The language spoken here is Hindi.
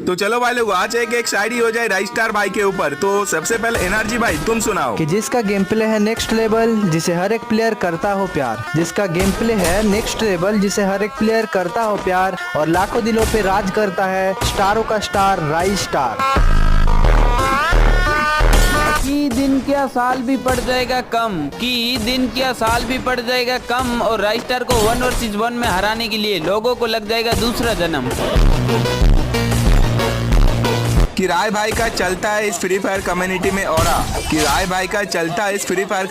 तो चलो भाई लोग आज एक शायरी हो जाए राइस्टार भाई के ऊपर। तो सबसे पहले एनर्जी भाई तुम सुनाओ। कि जिसका गेम प्ले है नेक्स्ट लेवल, जिसे हर एक प्लेयर करता हो प्यार। जिसका गेम प्ले है नेक्स्ट लेवल, जिसे हर एक प्लेयर करता हो प्यार, और लाखों दिलों पे राज करता है स्टारों का स्टार राइस्टार। कि दिन क्या साल भी पड़ जाएगा कम, कि दिन क्या साल भी पड़ जाएगा कम, और राइस्टार को 1 वर्सेस 1 में हराने के लिए लोगों को लग जाएगा दूसरा जन्म। कि राय भाई का चलता है इस फ्री फायर कम्युनिटी में ऑरा। कि राय भाई का चलता है इस फ्री फायर